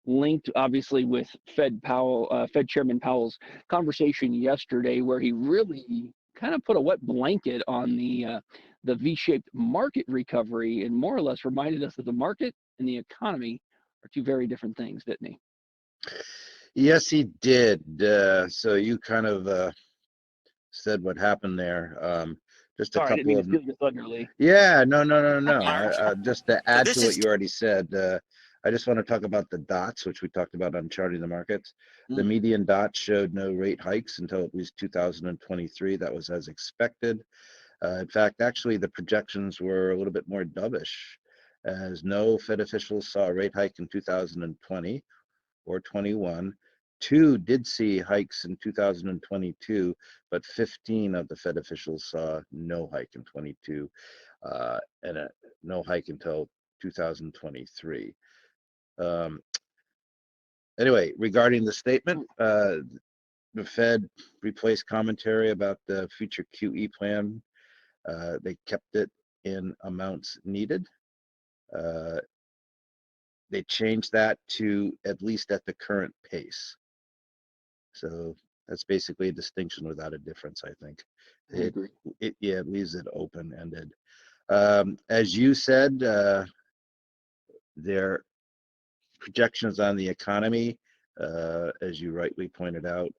linked obviously with Fed Chairman Powell's conversation yesterday, where he really kind of put a wet blanket on the V-shaped market recovery and more or less reminded us that the market and the economy are two very different things, didn't he? Yes, he did. So you kind of said what happened there. Just a Sorry, I didn't mean couple to of steal your thunder, Lee. Yeah, no. Mark. Just to So add this to what is you already said, I just want to talk about the dots, which we talked about on charting the markets. The Mm. median dot showed no rate hikes until at least 2023. That was as expected. In fact, actually, the projections were a little bit more dovish, as no Fed officials saw a rate hike in 2020 or 21. Two did see hikes in 2022, but 15 of the Fed officials saw no hike in 22 and no hike until 2023. Um, anyway, regarding the statement, the Fed replaced commentary about the future QE plan. They kept it in amounts needed. Uh, they changed that to at least at the current pace. So that's basically a distinction without a difference, I think. I agree. Yeah, it leaves it open-ended. As you said, their projections on the economy, as you rightly pointed out,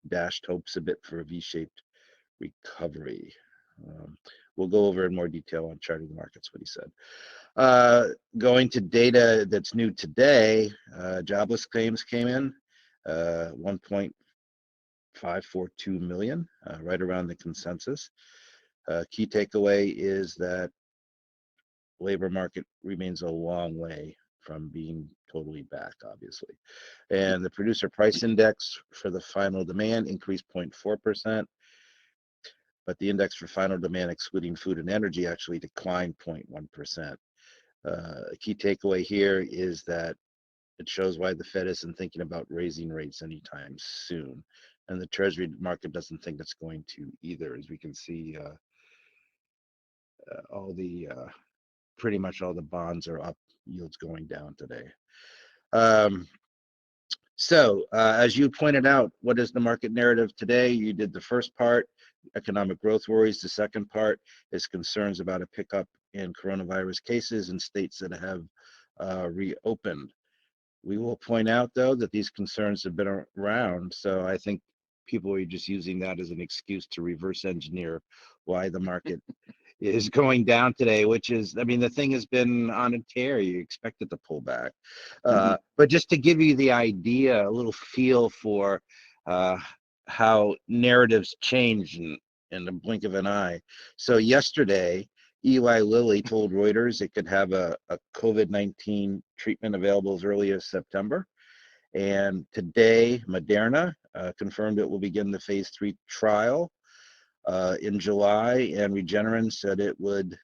dashed hopes a bit for a V-shaped recovery. We'll go over in more detail on charting the markets, what he said. Going to data that's new today, jobless claims came in, 1.542 million, right around the consensus. Key takeaway is that labor market remains a long way from being totally back, obviously. And the producer price index for the final demand increased 0.4%, but the index for final demand excluding food and energy actually declined 0.1%. A key takeaway here is that it shows why the Fed isn't thinking about raising rates anytime soon. And the Treasury market doesn't think it's going to either, as we can see all the pretty much all the bonds are up, yields going down today. So as you pointed out, what is the market narrative today? You did the first part, economic growth worries. The second part is concerns about a pickup in coronavirus cases in states that have reopened. We will point out, though, that these concerns have been around. So I think people are just using that as an excuse to reverse engineer why the market is going down today, which is, I mean, the thing has been on a tear. You expect it to pull back. But just to give you the idea, a little feel for how narratives change in the blink of an eye. So yesterday, Eli Lilly told Reuters it could have a COVID-19 treatment available as early as September. And today, Moderna confirmed it will begin the phase 3 trial in July, and Regeneron said it would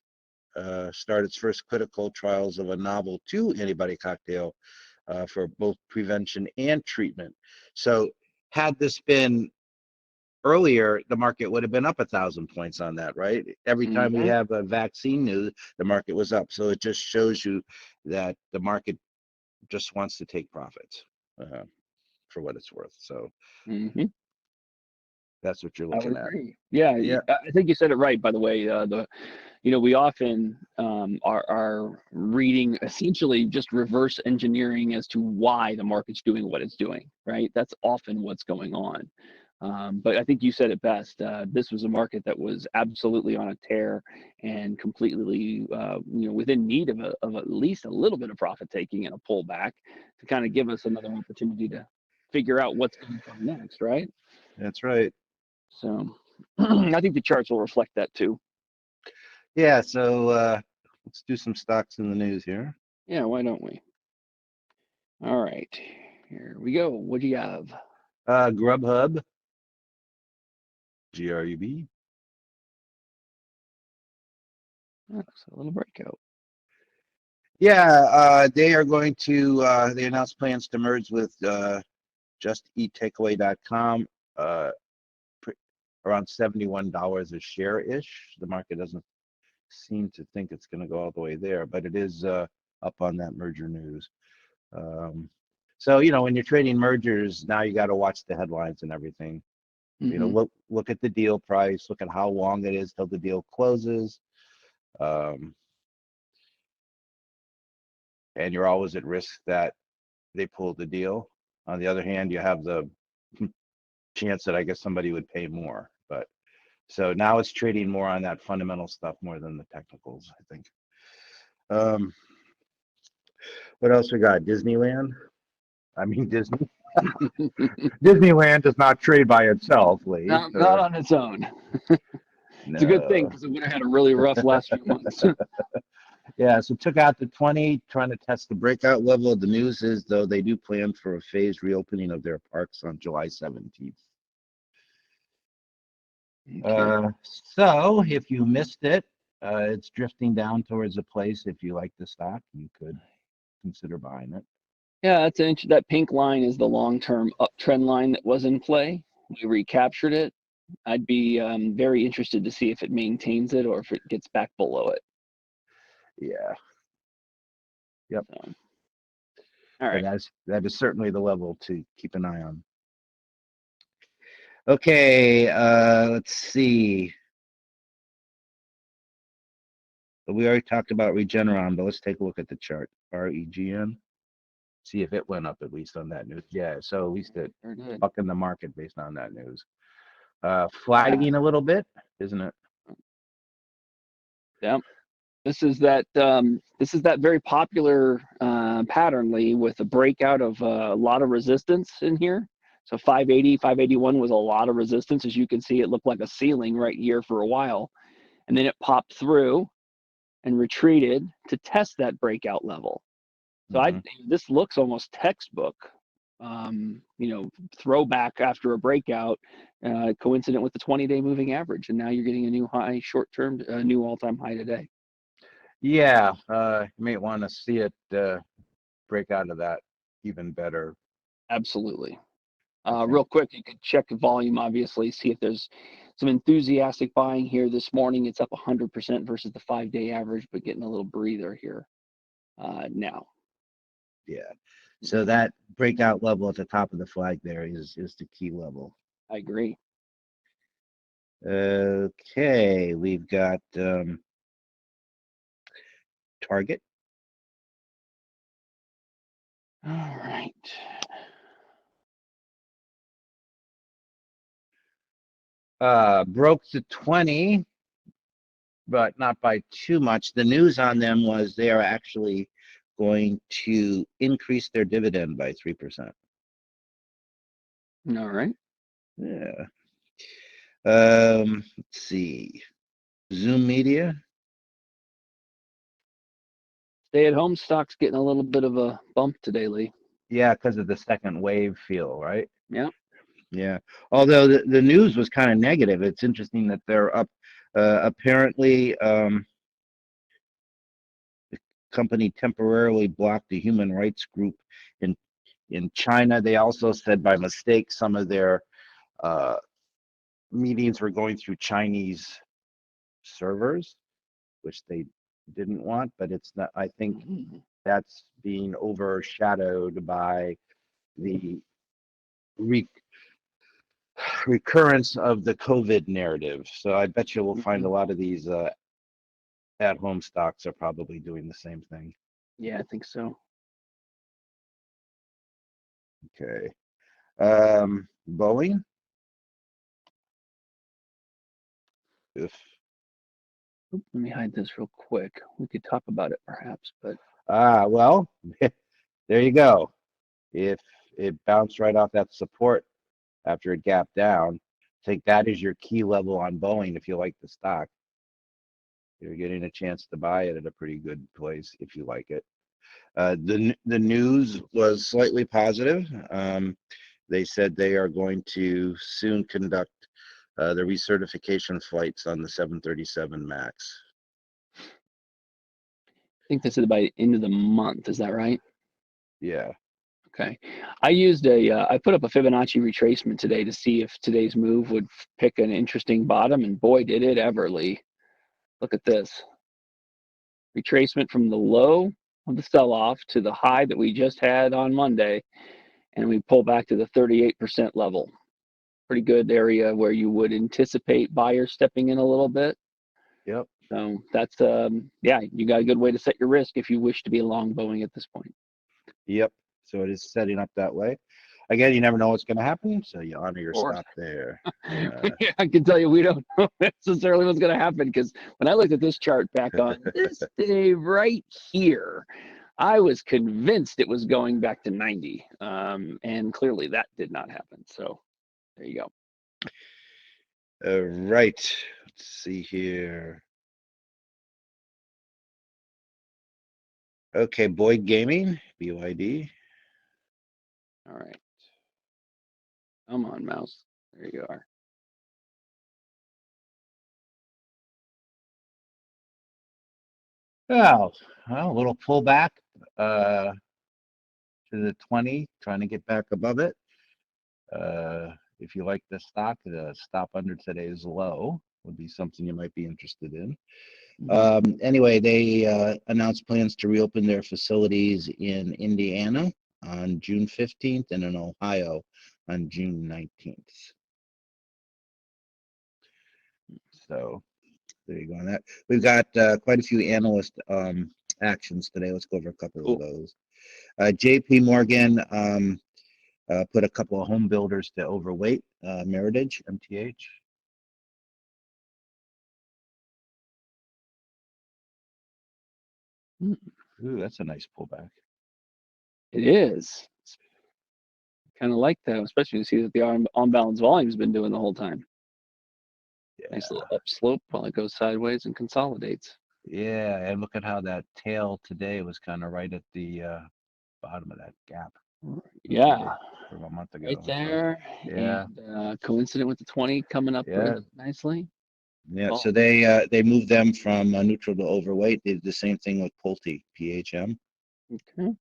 start its first clinical trials of a novel 2 antibody cocktail for both prevention and treatment. So had this been earlier, the market would have been up 1,000 points on that, right? Every time we have a vaccine news, the market was up. So it just shows you that the market just wants to take profits for what it's worth. So that's what you're I would looking at. agree. Yeah, Yeah. I think you said it right. By the way, we often are reading essentially just reverse engineering as to why the market's doing what it's doing. Right. That's often what's going on. But I think you said it best. This was a market that was absolutely on a tear and completely, within need of at least a little bit of profit taking and a pullback to kind of give us another opportunity to figure out what's going to come next. Right. That's right. So I think the charts will reflect that too. Yeah, so let's do some stocks in the news here. Yeah, why don't we? All right, here we go. What do you have? Grubhub, GRUB. That's a little breakout. Yeah, they are going to, they announced plans to merge with JustEatTakeaway.com, around $71 a share-ish. The market doesn't seem to think it's going to go all the way there, but it is up on that merger news. So, when you're trading mergers, now you got to watch the headlines and everything. Mhm. Look at the deal price, look at how long it is till the deal closes. Um, and you're always at risk that they pull the deal. On the other hand, you have the chance that I guess somebody would pay more. But so now it's trading more on that fundamental stuff more than the technicals, I think. Um, what else we got? Disneyland. I mean, Disneyland does not trade by itself, Lee. Not on its own. It's a good thing No. because it would have had a really rough last few months. Yeah, so took out the 20, trying to test the breakout level. The news is, though, they do plan for a phased reopening of their parks on July 17th. Okay. So if you missed it, it's drifting down towards a place. If you like the stock, you could consider buying it. Yeah, that pink line is the long-term uptrend line that was in play. We recaptured it. I'd be very interested to see if it maintains it or if it gets back below it. Yeah. Yep. So, all And right. that is certainly the level to keep an eye on. Okay, let's see. We already talked about Regeneron, but let's take a look at the chart. REGN. See if it went up at least on that news. Yeah, so at least it Very good. bucking the market based on that news. Yeah. Flagging a little bit, isn't it? Yeah. This is that very popular pattern, Lee, with a breakout of a lot of resistance in here. So 580, 581 was a lot of resistance. As you can see, it looked like a ceiling right here for a while. And then it popped through and retreated to test that breakout level. So Mhm. this looks almost textbook, throwback after a breakout, coincident with the 20-day moving average. And now you're getting a new high short-term, a new all-time high today. Yeah, you may want to see it break out of that even better. Absolutely. I think. Real quick, you could check the volume, obviously, see if there's some enthusiastic buying here this morning. It's up 100% versus the 5-day average, but getting a little breather here now. Yeah. So that breakout level at the top of the flag there is the key level. I agree. Okay, we've got Target. All right. Broke the 20, but not by too much. The news on them was they are actually going to increase their dividend by 3%. All right. Yeah. Let's see. Zoom Media. Stay-at-home stocks getting a little bit of a bump today, Lee. Yeah, because of the second wave feel, right? Yeah. Yeah. Although the news was kind of negative. It's interesting that they're up. Apparently, the company temporarily blocked a human rights group in China. They also said by mistake some of their meetings were going through Chinese servers, which they didn't want. But it's not. I think that's being overshadowed by the recurrence of the COVID narrative. So I bet you we'll find a lot of these at-home stocks are probably doing the same thing. Yeah, I think so. Okay. Boeing. If, Let me hide this real quick. We could talk about it perhaps, but well, there you go. If it bounced right off that support after it gapped down, I think that is your key level on Boeing if you like the stock. You're getting a chance to buy it at a pretty good place if you like it. The news was slightly positive. They said they are going to soon conduct the recertification flights on the 737 MAX. I think this is by the end of the month. Is that right? Yeah. Okay. I put up a Fibonacci retracement today to see if today's move would pick an interesting bottom, and boy, did it ever, Lee. Look at this. Retracement from the low of the sell-off to the high that we just had on Monday, and we pull back to the 38% level. Pretty good area where you would anticipate buyers stepping in a little bit. Yep. So that's yeah, you got a good way to set your risk if you wish to be long Boeing at this point. Yep. So it is setting up that way. Again, you never know what's going to happen, so you honor your Or stop there. I can tell you we don't know necessarily what's going to happen, because when I looked at this chart back on this day right here, I was convinced it was going back to 90, and clearly that did not happen. So there you go. Right. Let's see here. Okay, Boyd Gaming, BYD. All right. Come on, mouse. There you are. Oh, well, a little pullback to the 20, trying to get back above it. If you like the stock, the stop under today's low would be something you might be interested in. Anyway, they announced plans to reopen their facilities in Indiana on June 15th and in Ohio on June 19th. So there you go on that. We've got quite a few analyst actions today. Let's go over a couple of those. JP Morgan put a couple of home builders to overweight, Meritage, MTH. Ooh, that's a nice pullback. It is. Kind of like that, especially to see that the on balance volume has been doing the whole time. Yeah. Nice little upslope while it goes sideways and consolidates. Yeah, and look at how that tail today was kind of right at the bottom of that gap. Yeah, From a month ago. right there. So, yeah. And coincident with the 20 coming up really nicely. Yeah, so they moved them from neutral to overweight. They did the same thing with Pulte, PHM. Okay.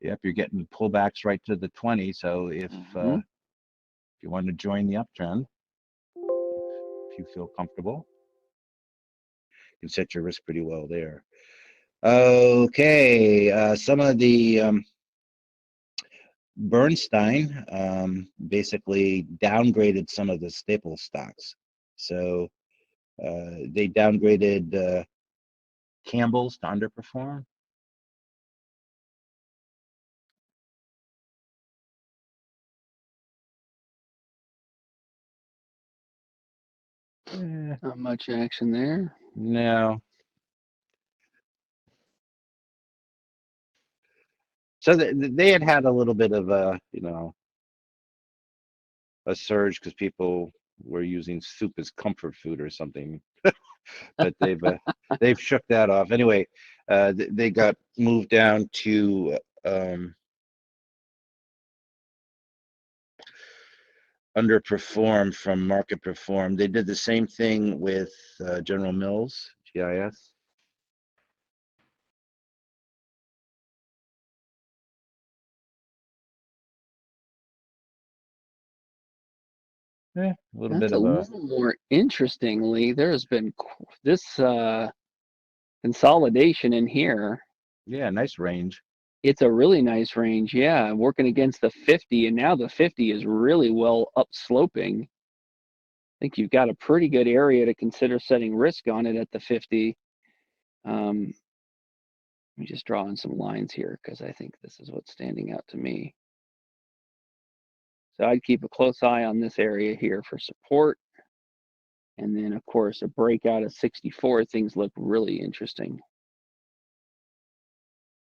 Yep, you're getting pullbacks right to the 20. So if you want to join the uptrend, if you feel comfortable, you can set your risk pretty well there. Okay, some of the Bernstein basically downgraded some of the staple stocks. So they downgraded Campbell's to underperform. Not much action there. No. So they had a little bit of a, a surge because people were using soup as comfort food or something, but they've shook that off. Anyway, they got moved down to underperform from market perform. They did the same thing with General Mills, GIS. A little That's bit a of little more interestingly. There's been this consolidation in here. Yeah, nice range. It's a really nice range. Yeah, working against the 50, and now the 50 is really well upsloping. I think you've got a pretty good area to consider setting risk on it at the 50. Let me just draw in some lines here because I think this is what's standing out to me. So I'd keep a close eye on this area here for support. And then, of course, a breakout of 64, things look really interesting.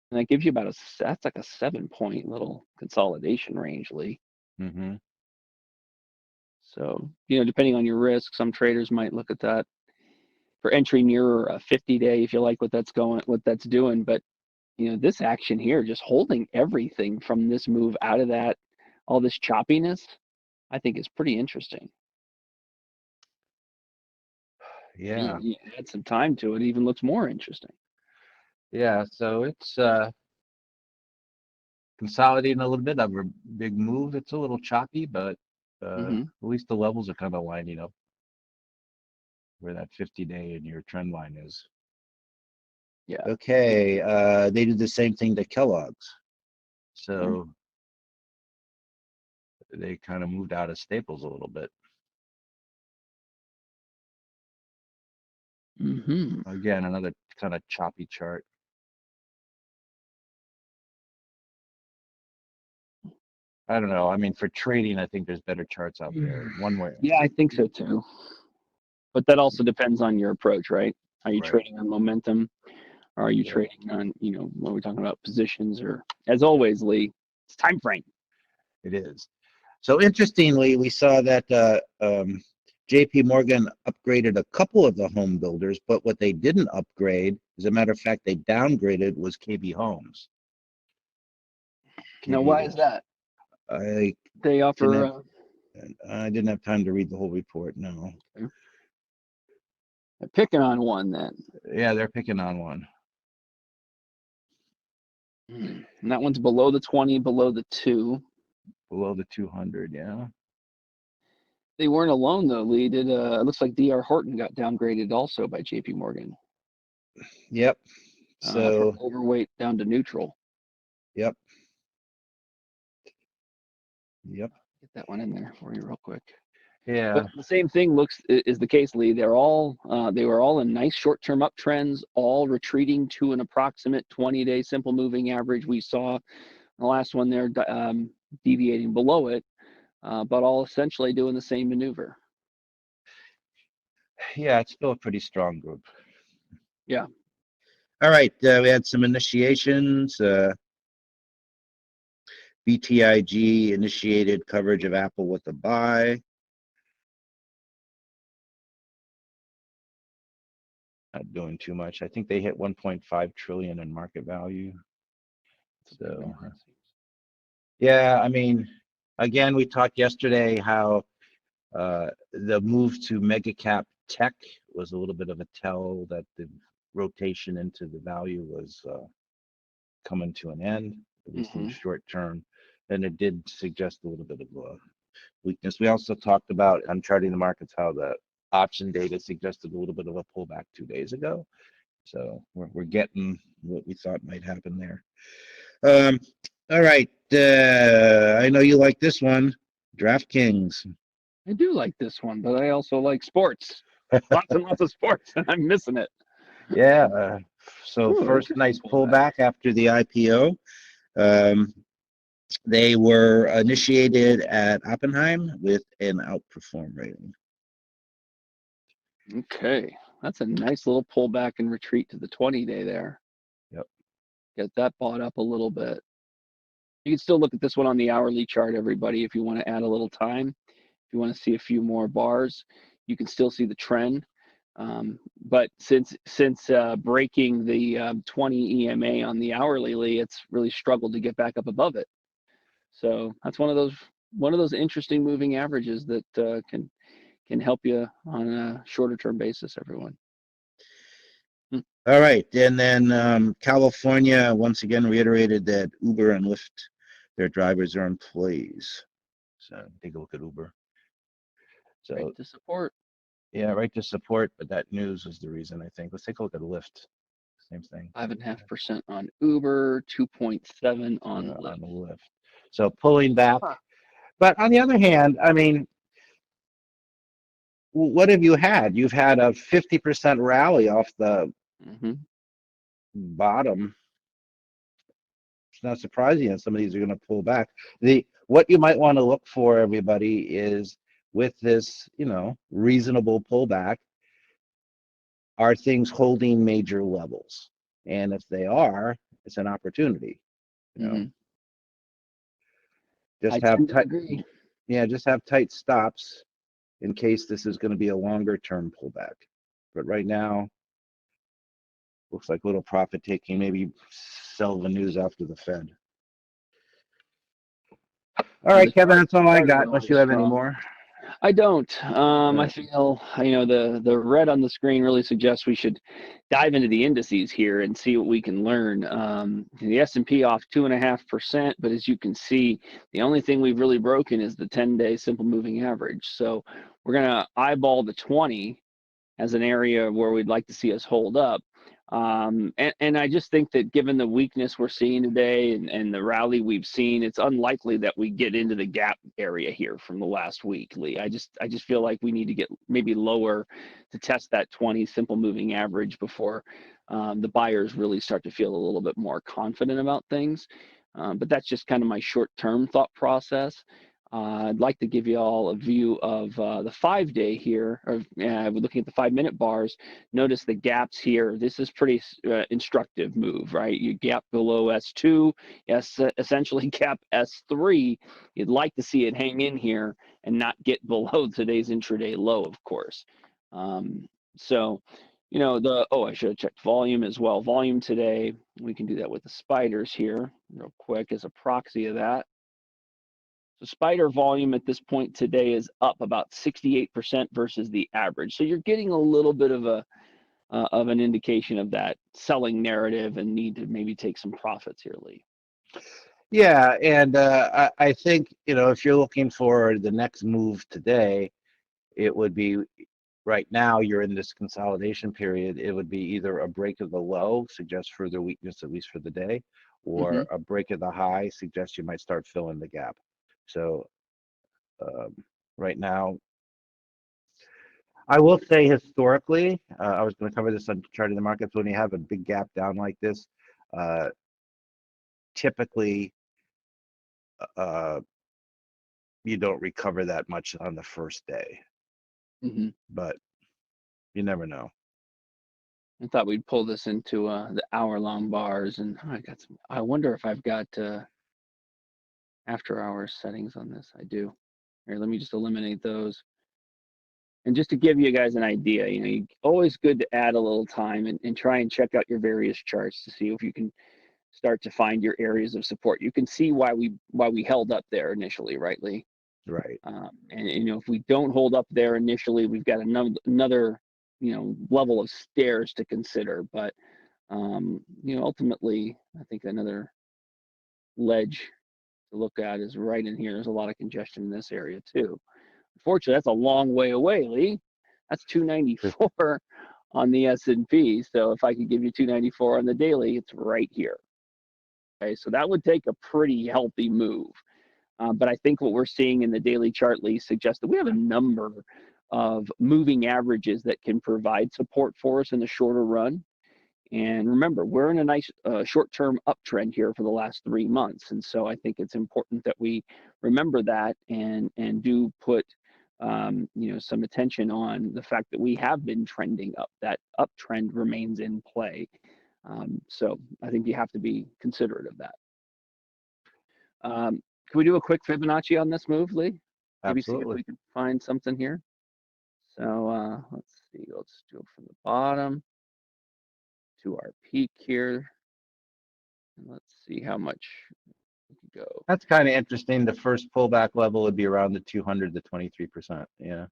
And that gives you about that's like a 7-point little consolidation range, Lee. So, depending on your risk, some traders might look at that for entry near a 50-day if you like what that's doing. But, this action here, just holding everything from this move out of that, all this choppiness, I think is pretty interesting. Yeah. You add some time to it, even looks more interesting. Yeah, so it's consolidating a little bit of a big move. It's a little choppy, but Mhm. At least the levels are kind of lining up where that 50-day and your trend line is. Yeah. Okay, they did the same thing to Kellogg's. So they kind of moved out of staples a little bit. Mhm. Again, another kind of choppy chart. I don't know. I mean, for trading, I think there's better charts out there. One way. Yeah, I think so too. But that also depends on your approach, right? Are you Right. trading on momentum? Or are you Yeah. trading on, when we're talking about positions, or as always, Lee, it's time frame. It is. So interestingly, we saw that JP Morgan upgraded a couple of the home builders, but what they didn't upgrade, as a matter of fact, they downgraded was KB Homes. Now, KB why is that? I They didn't offer. have, I didn't have time to read the whole report. No. They're picking on one then. Yeah, they're picking on one. And that one's below the 20, below the 2. Below the 200, yeah. They weren't alone though, Lee. It looks like DR Horton got downgraded also by JP Morgan. Yep. From So, overweight down to neutral. yep. Yep. Get that one in there for you real quick. Yeah. But the same thing is the case, Lee. They were all in nice short-term uptrends, all retreating to an approximate 20-day simple moving average. We saw the last one there deviating below it, but all essentially doing the same maneuver. Yeah, it's still a pretty strong group. Yeah. All right. We had some initiations. BTIG initiated coverage of Apple with a buy. Not doing too much. I think they hit 1.5 trillion in market value. So, yeah, I mean, again, we talked yesterday how the move to mega cap tech was a little bit of a tell that the rotation into the value was coming to an end, at least in the short term. And it did suggest a little bit of weakness. We also talked about on charting the markets how the option data suggested a little bit of a pullback 2 days ago. So we're getting what we thought might happen there. All right. I know you like this one, DraftKings. I do like this one, but I also like sports. Lots and lots of sports, and I'm missing it. Yeah. So Ooh, first, nice interesting pullback after the IPO. They were initiated at Oppenheim with an outperform rating. Okay, that's a nice little pullback and retreat to the 20-day there. Yep. Get that bought up a little bit. You can still look at this one on the hourly chart, everybody, if you want to add a little time. If you want to see a few more bars, you can still see the trend. But since breaking the 20 EMA on the hourly, it's really struggled to get back up above it. So that's one of those interesting moving averages that can help you on a shorter term basis, everyone. All right. And then California once again reiterated that Uber and Lyft, their drivers are employees. So take a look at Uber. So Right to support. yeah, right to support, but that news was the reason, I think. Let's take a look at Lyft. Same thing. 5.5% on Uber, 2.7 on Lyft. Lyft. So pulling back. But on the other hand, I mean, what have you had? You've had a 50% rally off the bottom. It's not surprising that some of these are going to pull back. What you might want to look for, everybody, is with this, reasonable pullback, are things holding major levels? And if they are, it's an opportunity. Just have tight, just have tight stops in case this is going to be a longer term pullback. But right now, looks like a little profit taking, maybe sell the news after the Fed. All right, Kevin, that's all I got, unless you have any more. I don't. I Uh, feel, the red on the screen really suggests we should dive into the indices here and see what we can learn. The S&P off 2.5%, but as you can see, the only thing we've really broken is the 10-day simple moving average. So we're gonna eyeball the 20 as an area where we'd like to see us hold up. And I just think that given the weakness we're seeing today and the rally we've seen, it's unlikely that we get into the gap area here from the last week, Lee. I just feel like we need to get maybe lower to test that 20 simple moving average before the buyers really start to feel a little bit more confident about things. But that's just kind of my short-term thought process. I'd like to give you all a view of the 5-day here. We're looking at the 5-minute bars. Notice the gaps here. This is pretty instructive move, right? You gap below S2, essentially gap S3. You'd like to see it hang in here and not get below today's intraday low, of course. So, I should have checked volume as well. Volume today, we can do that with the spiders here real quick as a proxy of that. So spider volume at this point today is up about 68% versus the average. So you're getting a little bit of an indication of that selling narrative and need to maybe take some profits here, Lee. yeah, and I think, if you're looking for the next move today, it would be right now you're in this consolidation period. It would be either a break of the low, suggests further weakness, at least for the day, Mm-hmm. or a break of the high, suggests you might start filling the gap. So right now, I will say historically, I was going to cover this on charting the markets. When you have a big gap down like this, uh, typically uh, you don't recover that much on the first day, Mm-hmm. but you never know. I thought we'd pull this into the hour-long bars, and I wonder if I've got after-hours settings on this. I do. Here, let me just eliminate those. And just to give you guys an idea, always good to add a little time and try and check out your various charts to see if you can start to find your areas of support. You can see why we held up there initially, right, Lee? Right. And if we don't hold up there initially, we've got another level of stairs to consider. But ultimately, I think another ledge to look at is right in here. There's a lot of congestion in this area too. Unfortunately, that's a long way away, Lee. That's 294 on the S&P. So if I could give you 294 on the daily, it's right here. Okay, so that would take a pretty healthy move. But I think what we're seeing in the daily chart, Lee, suggests that we have a number of moving averages that can provide support for us in the shorter run. And remember, we're in a nice short-term uptrend here for the last 3 months. And so I think it's important that we remember that and do put some attention on the fact that we have been trending up. That uptrend remains in play. So I think you have to be considerate of that. Can we do a quick Fibonacci on this move, Lee? Maybe see if Absolutely. we can find something here. So let's see. Let's do it from the bottom to our peak here. And let's see how much we can go. That's kind of interesting. The first pullback level would be around the 200 to 23%. Yeah.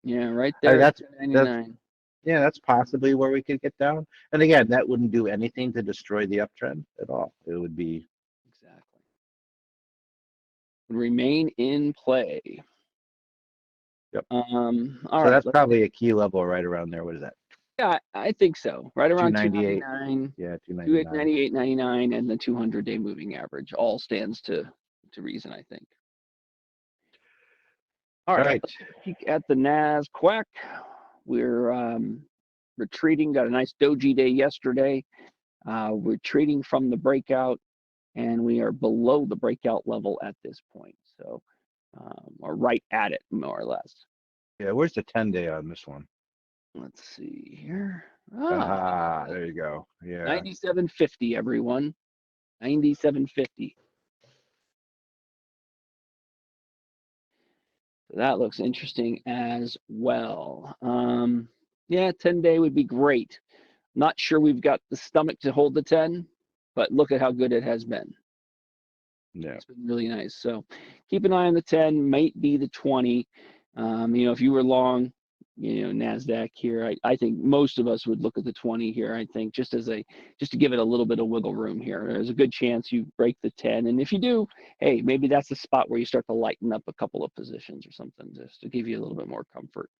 Yeah, right I mean, there at that's 299. yeah, that's possibly where we could get down. And again, that wouldn't do anything to destroy the uptrend at all. It would be Exactly. Remain in play. yep. All So right. that's probably a key level right around there. What is that? Yeah, I think so. Right around 298. 299, Yeah, 299. 298.99, and the 200-day moving average all stands to reason, I think. All All right, right. let's peek at the Nasdaq. We're retreating. Got a nice doji day yesterday. We're retreating from the breakout, and we are below the breakout level at this point. So, or right at it, more or less. Yeah, where's the 10-day on this one? Let's see here. There you go. Yeah. 97.50, everyone. 97.50. So that looks interesting as well. Yeah, 10-day would be great. Not sure we've got the stomach to hold the 10, but look at how good it has been. Yeah. It's been really nice. So keep an eye on the 10, might be the 20. If you were long, NASDAQ here, I think most of us would look at the 20 here. I think just to give it a little bit of wiggle room here. There's a good chance you break the 10. And if you do, hey, maybe that's the spot where you start to lighten up a couple of positions or something just to give you a little bit more comfort.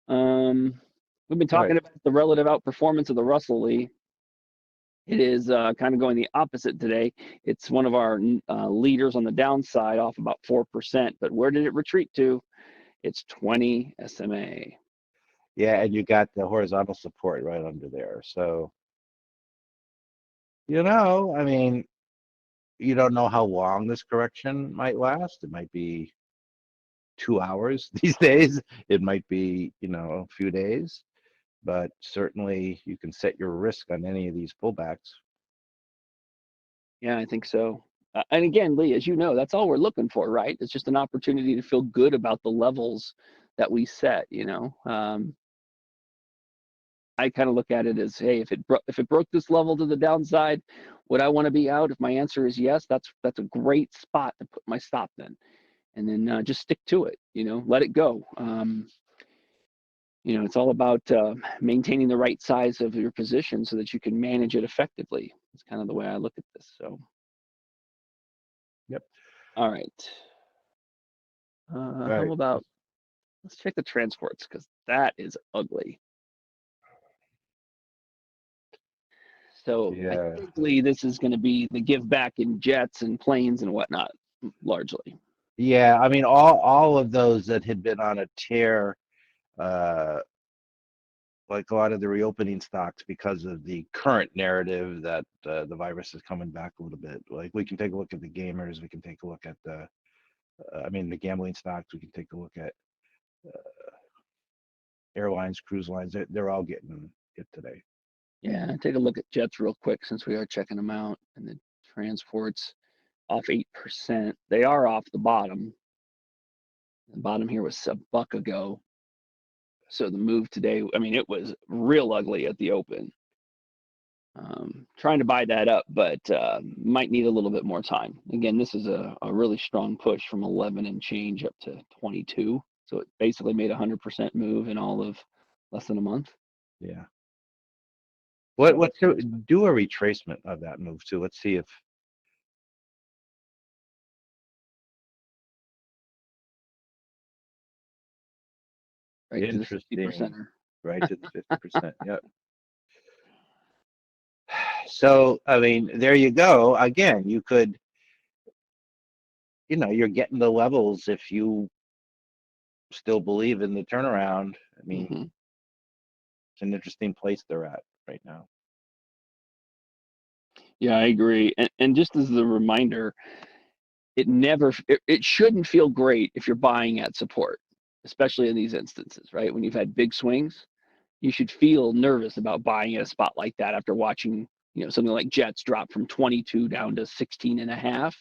We've been talking Right. about the relative outperformance of the Russell, Lee. It is kind of going the opposite today. It's one of our leaders on the downside, off about 4%. But where did it retreat to? It's 20 SMA. Yeah, and you got the horizontal support right under there. So, I mean, you don't know how long this correction might last. It might be 2 hours these days. It might be, a few days, but certainly you can set your risk on any of these pullbacks. Yeah, I think so. And again, Lee, as you know, that's all we're looking for, right? It's just an opportunity to feel good about the levels that we set. I kind of look at it as, hey, if it broke this level to the downside, would I want to be out? If my answer is yes, that's a great spot to put my stop then, and then just stick to it. Let it go. It's all about maintaining the right size of your position so that you can manage it effectively. It's kind of the way I look at this. So, Yep. all right. All How right. about let's check the transports because that is ugly. So I Yeah. think, Lee, this is going to be the give back in jets and planes and whatnot, largely. Yeah. I mean, all of those that had been on a tear, uh, like a lot of the reopening stocks, because of the current narrative that the virus is coming back a little bit. Like we can take a look at the gamers, we can take a look at the gambling stocks, we can take a look at airlines, cruise lines. They're all getting hit today. Yeah, take a look at jets real quick since we are checking them out. And the transports off 8%. They are off the bottom. The bottom here was a buck ago. So the move today, I mean, it was real ugly at the open. Trying to buy that up, but might need a little bit more time. Again, this is a really strong push from 11 and change up to 22. So it basically made a 100% move in all of less than a month. Yeah. So What do a retracement of that move too? Let's see if right to the 50 interesting. percenter. Right to the 50%. Yep. So I mean, there you go. Again, you could, you're getting the levels if you still believe in the turnaround. I mean, Mm-hmm. it's an interesting place they're at right now. Yeah, I agree. And just as a reminder, it shouldn't feel great if you're buying at support, especially in these instances, right? When you've had big swings, you should feel nervous about buying at a spot like that after watching, something like Jets drop from 22 down to 16 and a half.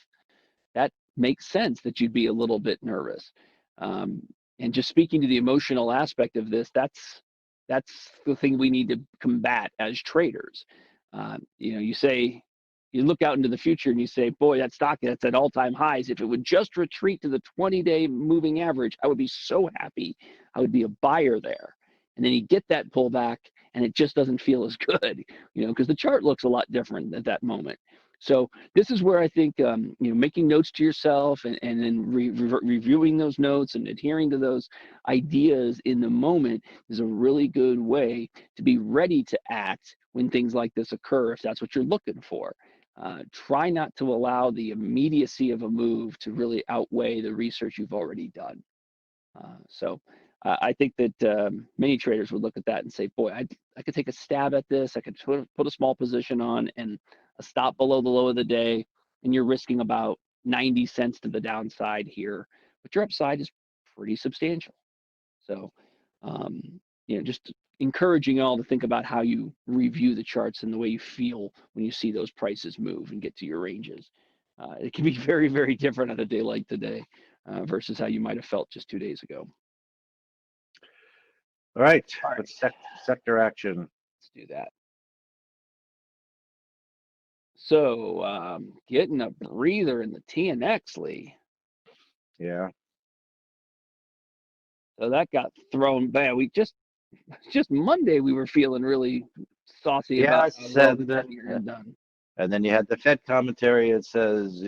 That makes sense that you'd be a little bit nervous. Um, and just speaking to the emotional aspect of this, that's the thing we need to combat as traders. You look out into the future and you say, boy, that stock that's at all-time highs. If it would just retreat to the 20-day moving average, I would be so happy. I would be a buyer there. And then you get that pullback and it just doesn't feel as good, because the chart looks a lot different at that moment. So this is where I think making notes to yourself and then reviewing those notes and adhering to those ideas in the moment is a really good way to be ready to act when things like this occur, if that's what you're looking for. Try not to allow the immediacy of a move to really outweigh the research you've already done. So I think that many traders would look at that and say, boy, I could take a stab at this. I could put a small position on and a stop below the low of the day, and you're risking about 90 cents to the downside here, but your upside is pretty substantial. So, just encouraging you all to think about how you review the charts and the way you feel when you see those prices move and get to your ranges. It can be very, very different on a day like today versus how you might have felt just 2 days ago. All right. All right, Let's sector action. let's do that. So, getting a breather in the TNX, Lee. Yeah. So that got thrown back. Just Monday we were feeling really saucy Yeah, about I how well said the that. 10-year Yeah. had done. And then you had the Fed commentary. It says,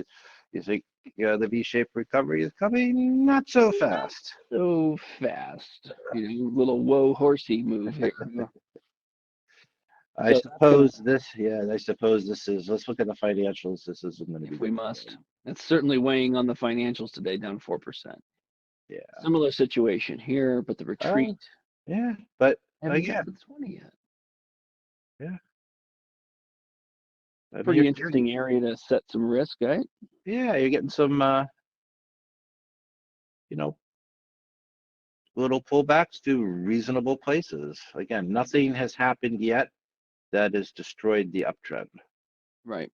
you think the V-shaped recovery is coming? Not so fast. So fast, little whoa horsey move here. I So that's gonna, suppose this, yeah, I suppose this is, let's look at the financials. This isn't going to be if we good. must, that's certainly weighing on the financials today, down 4%. Yeah. Similar situation here, but the retreat Yeah. But haven't hit again, the 20 yet. yeah. I mean, Pretty interesting area to set some risk, right? yeah, you're getting some, you know, little pullbacks to reasonable places. Again, nothing has happened yet that has destroyed the uptrend. Right.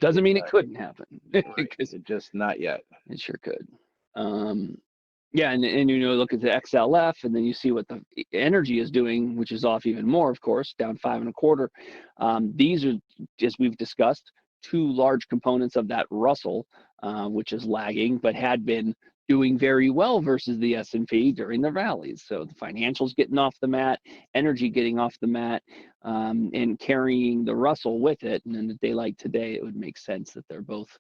Doesn't mean it couldn't happen, Right. because Just not yet. it sure could. Yeah, and look at the XLF, and then you see what the energy is doing, which is off even more, of course, down 5.25. These are, as we've discussed, two large components of that Russell, which is lagging, but had been doing very well versus the S&P during the rallies. So the financials getting off the mat, energy getting off the mat, and carrying the Russell with it. And in a day like today, it would make sense that they're both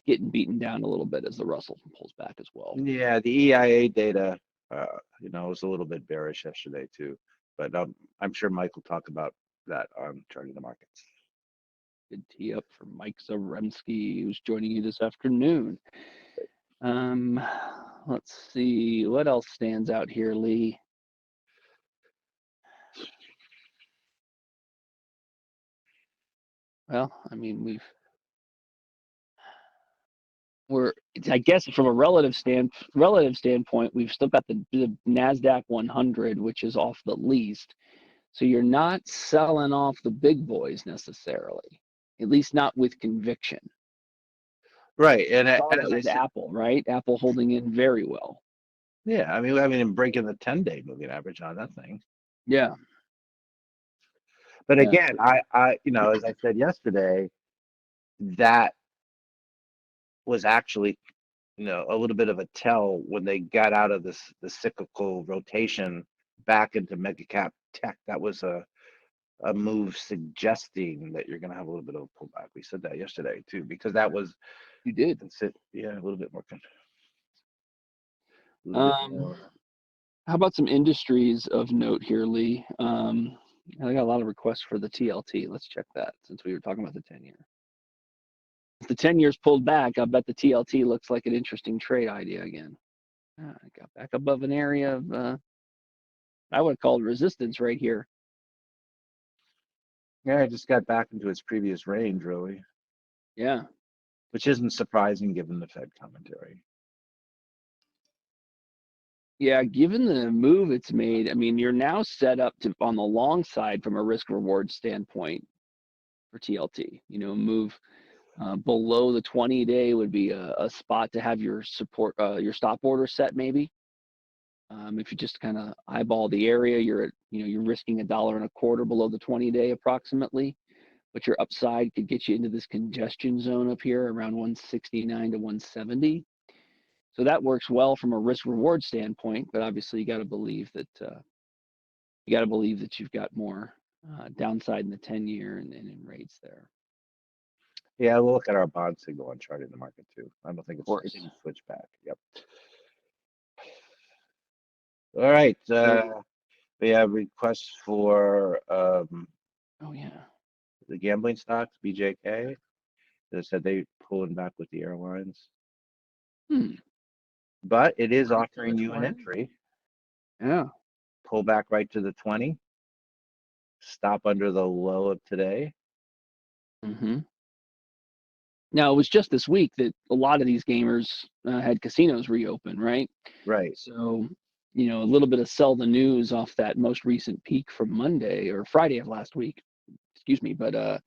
getting beaten down a little bit as the Russell pulls back as well. Yeah, the EIA data, was a little bit bearish yesterday too. But I'm sure Mike will talk about that on Charting the Markets. Good tee up for Mike Zaremski, who's joining you this afternoon. Let's see what else stands out here, Lee. Well, I mean, I guess from a relative standpoint, we've still got the Nasdaq 100, which is off the least. So you're not selling off the big boys necessarily, at least not with conviction. Right, and Saw as that I with said, Apple, right? Apple holding in very well. yeah, I mean, we haven't even breaking the 10-day moving average on that thing. Yeah, But yeah, again, as I said yesterday, that was actually, a little bit of a tell when they got out of the cyclical rotation back into mega cap tech. That was a move suggesting that you're going to have a little bit of a pullback. We said that yesterday too, because that was, you did. yeah, a little bit more. Um, how about some industries of note here, Lee? I got a lot of requests for the TLT. Let's check that since we were talking about the 10-year. If the 10 years pulled back, I bet the TLT looks like an interesting trade idea again. I got back above an area of, I would call it resistance right here. Yeah, it just got back into its previous range, really, Yeah. which isn't surprising given the Fed commentary. Yeah, given the move it's made, I mean, you're now set up to on the long side from a risk reward standpoint for TLT. Move below the 20-day would be a spot to have your support, your stop order set maybe. If you just kind of eyeball the area, you're risking $1.25 below the 20-day approximately, but your upside could get you into this congestion zone up here around 169 to 170. So that works well from a risk reward standpoint, but obviously you got to believe that you've got more downside in the 10-year and in rates there. Yeah, we'll look at our bond signal on Charting the Market too. I don't think Of course. it's switched back. Yep. All right. We have requests for Oh yeah. the gambling stocks, BJK. They said they pulling back with the airlines, but it is offering you an entry. Yeah. Pull back right to the 20. Stop under the low of today. Mm-hmm. Now, it was just this week that a lot of these gamers had casinos reopen, right? Right. So, a little bit of sell the news off that most recent peak from Monday or Friday of last week. Excuse me. But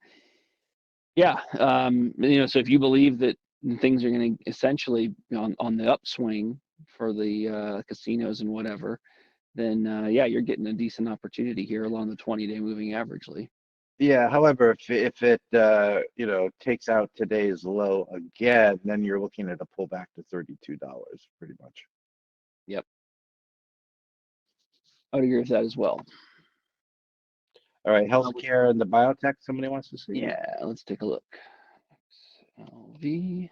yeah, so if you believe that things are going to essentially be on the upswing for the casinos and whatever, then yeah, you're getting a decent opportunity here along the 20-day moving average, Lee. Yeah. However, if it takes out today's low again, then you're looking at a pullback to $32, pretty much. Yep. I would agree with that as well. All right, healthcare and the biotech, somebody wants to see? Yeah, let's take a look. XLV.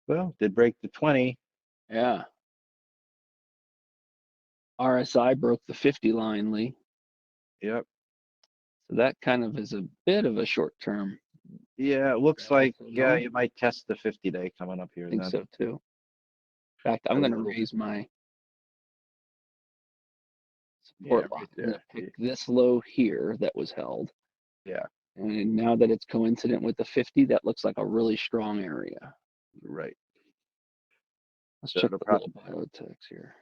Well, did break the 20. Yeah. RSI broke the 50 line, Lee. Yep. So that kind of is a bit of a short term. Yeah, it looks Yeah, like, also yeah, no. you might test the 50-day coming up here I think then. so too. In fact, I'm A going to little raise my Yeah, support right lock. I'm going there. to pick this low here that was held. Yeah, And now that it's coincident with the 50, that looks like a really strong area. right. Let's So check it'll the probably, little biotechs here.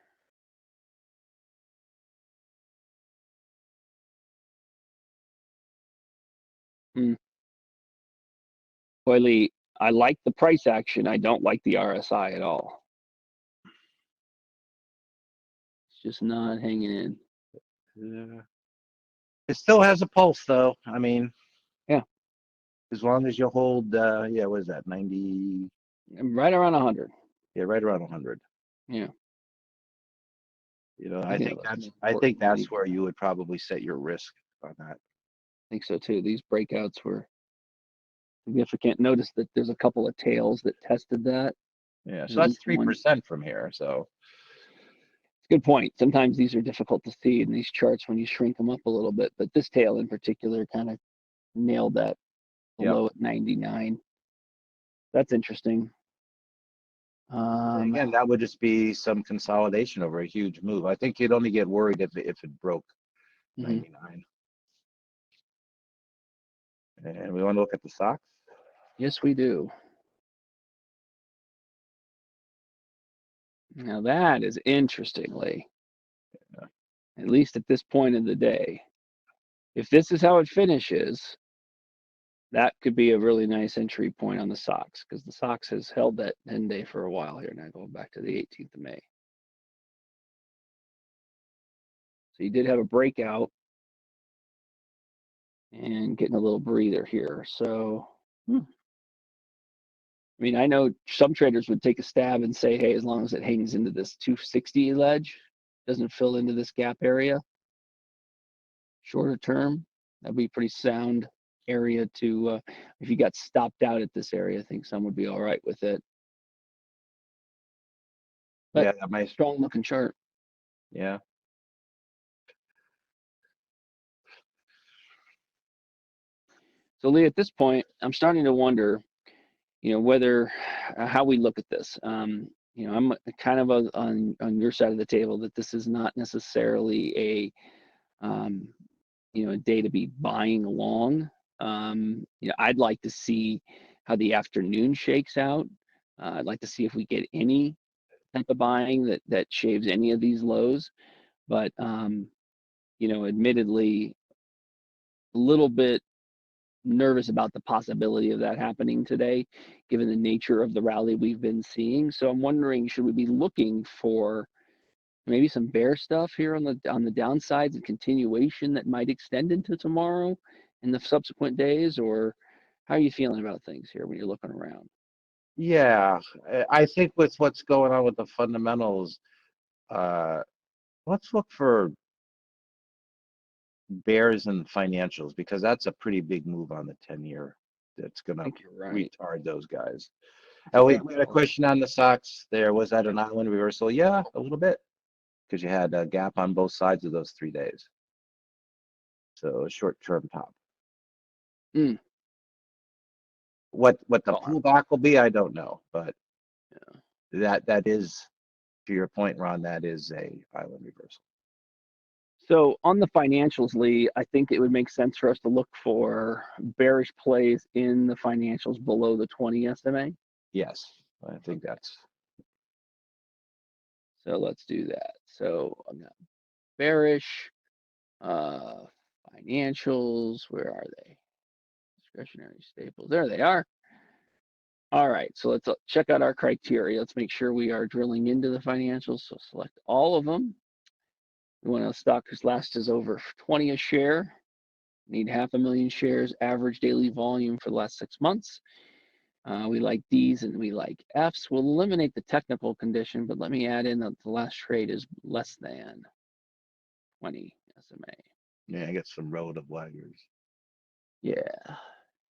Boy, Lee, I like the price action. I don't like the RSI at all. It's just not hanging in. yeah. It still has a pulse though. I mean, Yeah. as long as you hold, yeah, what is that, 90? Right around 100. Yeah, right around 100. Yeah. You know, I think that looks more I think important than that's where you would probably set your risk on that. I think so too. These breakouts were significant. Notice that there's a couple of tails that tested that. Yeah, There's so at that's least one. 3% from here. So Good point. Sometimes these are difficult to see in these charts when you shrink them up a little bit, but this tail in particular kind of nailed that yep. low at 99. That's interesting. And again, that would just be some consolidation over a huge move. I think you'd only get worried if it broke Mhm. 99. And we want to look at the stocks. Yes, we do. Now that is interestingly, Yeah. at least at this point in the day. If this is how it finishes, that could be a really nice entry point on the SOX because the SOX has held that 10-day for a while here. Now going back to the 18th of May. So you did have a breakout and getting a little breather here. So, I mean, I know some traders would take a stab and say, hey, as long as it hangs into this 260 ledge, doesn't fill into this gap area, shorter term, that'd be pretty sound area to, if you got stopped out at this area, I think some would be all right with it. But Yeah, that might. strong looking chart. Yeah. So Lee, at this point, I'm starting to wonder, whether how we look at this. I'm kind of on your side of the table that this is not necessarily a day to be buying long. I'd like to see how the afternoon shakes out. I'd like to see if we get any type of buying that shaves any of these lows. But admittedly, a little bit nervous about the possibility of that happening today, given the nature of the rally we've been seeing. So I'm wondering, should we be looking for maybe some bear stuff here on the downsides and continuation that might extend into tomorrow and the subsequent days, or how are you feeling about things here when you're looking around? Yeah, I think with what's going on with the fundamentals, let's look for bears and financials because that's a pretty big move on the 10-year that's going I to think you're right. retard those guys. It's a We good had a call. question on the stocks there. Was that an island reversal? Yeah, a little bit because you had a gap on both sides of those 3 days. So a short-term top. Mm, What the call out. pullback will be, I don't know, but Yeah. that is, to your point, Ron, that is a island reversal. So on the financials, Lee, I think it would make sense for us to look for bearish plays in the financials below the 20 SMA. Yes, I think that's. So let's do that. So I'm not bearish. Uh, Financials, where are they? Discretionary staples. There they are. All right, so let's check out our criteria. Let's make sure we are drilling into the financials. So select all of them. We want a stock whose last is over 20 a share. Need 500,000 shares, average daily volume for the last 6 months. We like D's and we like F's. We'll eliminate the technical condition, but let me add in that the last trade is less than 20 SMA. Yeah, I got some relative laggards. Yeah.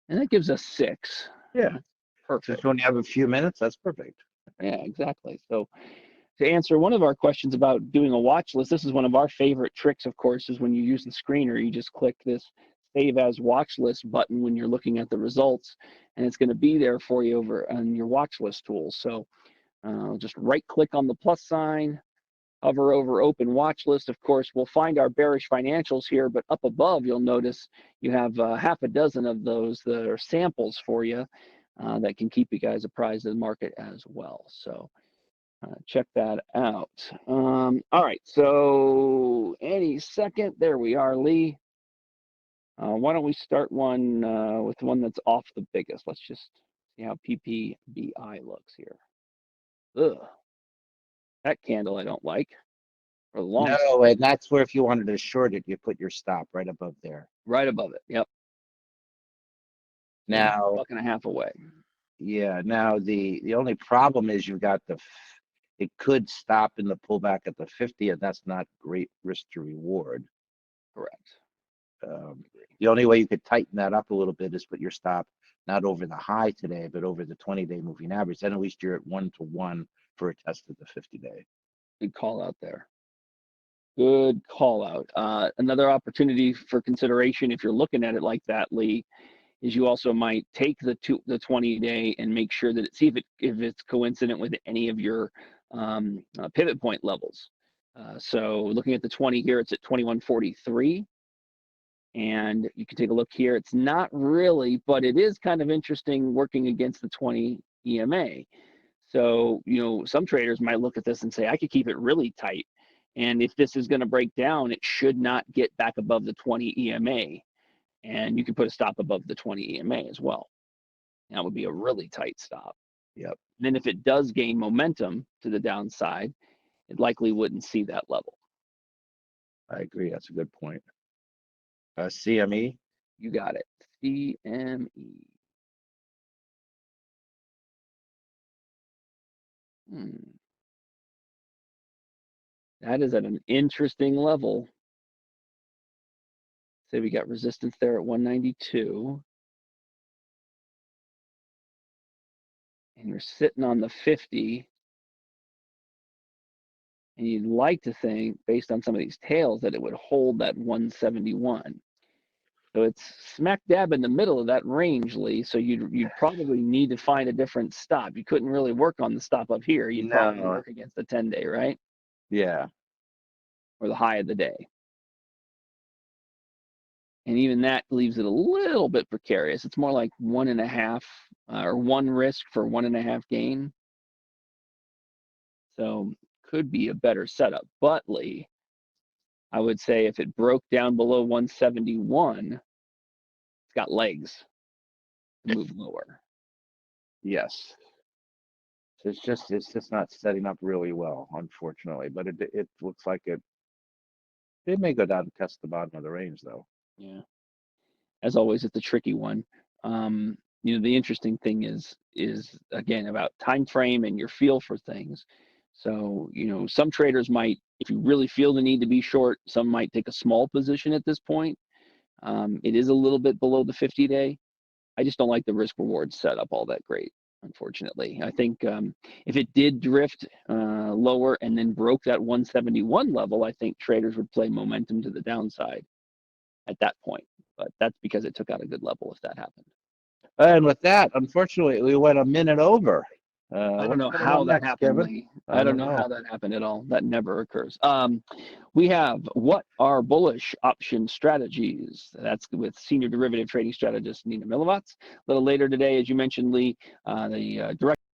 And that gives us 6. Yeah. Perfect. Since when you have a few minutes, that's perfect. Yeah, exactly. So to answer one of our questions about doing a watch list, this is one of our favorite tricks, of course, is when you use the screener, you just click this Save as Watch List button when you're looking at the results, and it's going to be there for you over on your watch list tools. So just right click on the plus sign, hover over Open Watch List. Of course, we'll find our bearish financials here, but up above, you'll notice you have half a dozen of those that are samples for you that can keep you guys apprised of the market as well. So check that out. All right, so any second, there we are, Lee. Why don't we start one with one that's off the biggest? Let's just see how PPBI looks here. Ugh, that candle I don't like. For the long, No, and that's where if you wanted to short it, you put your stop right above there. right above it. Yep. Now, Buck and a half away. yeah, now the only problem is you've got it could stop in the pullback at the 50, and that's not great risk to reward. Correct. The only way you could tighten that up a little bit is put your stop not over the high today, but over the 20-day moving average. Then at least you're at 1-to-1 for a test of the 50-day. Good call out there. Good call out. Another opportunity for consideration, if you're looking at it like that, Lee, is you also might take the 20-day and make sure that see if it's coincident with any of your pivot point levels. So looking at the 20 here, it's at 2143. And you can take a look here. It's not really, but it is kind of interesting working against the 20 EMA. So, some traders might look at this and say, I could keep it really tight. And if this is going to break down, it should not get back above the 20 EMA. And you can put a stop above the 20 EMA as well. That would be a really tight stop. Yep. And then if it does gain momentum to the downside, it likely wouldn't see that level. I agree. That's a good point. CME. You got it. CME. That is at an interesting level. Say we got resistance there at 192. And you're sitting on the 50. And you'd like to think, based on some of these tails, that it would hold that 171. So it's smack dab in the middle of that range, Lee. So you'd probably need to find a different stop. You couldn't really work on the stop up here. You'd probably work against the 10-day, right? Yeah. Or the high of the day. And even that leaves it a little bit precarious. It's more like 1.5 or 1 risk for 1.5 gain. So could be a better setup. But Lee, I would say if it broke down below 171, it's got legs to move lower. Yes. So it's just not setting up really well, unfortunately. But it looks like it may go down and test the bottom of the range, though. Yeah. As always, it's a tricky one. The interesting thing is again about time frame and your feel for things. So, some traders might, if you really feel the need to be short, some might take a small position at this point. It is a little bit below the 50-day. I just don't like the risk reward setup all that great, unfortunately. I think if it did drift lower and then broke that 171 level, I think traders would play momentum to the downside at that point. But that's because it took out a good level if that happened. And with that, unfortunately, we went a minute over. I don't know how that happened, Lee. I don't know how that happened at all. That never occurs. We have what are bullish option strategies? That's with senior derivative trading strategist Nina Milivots. A little later today, as you mentioned, Lee, the direct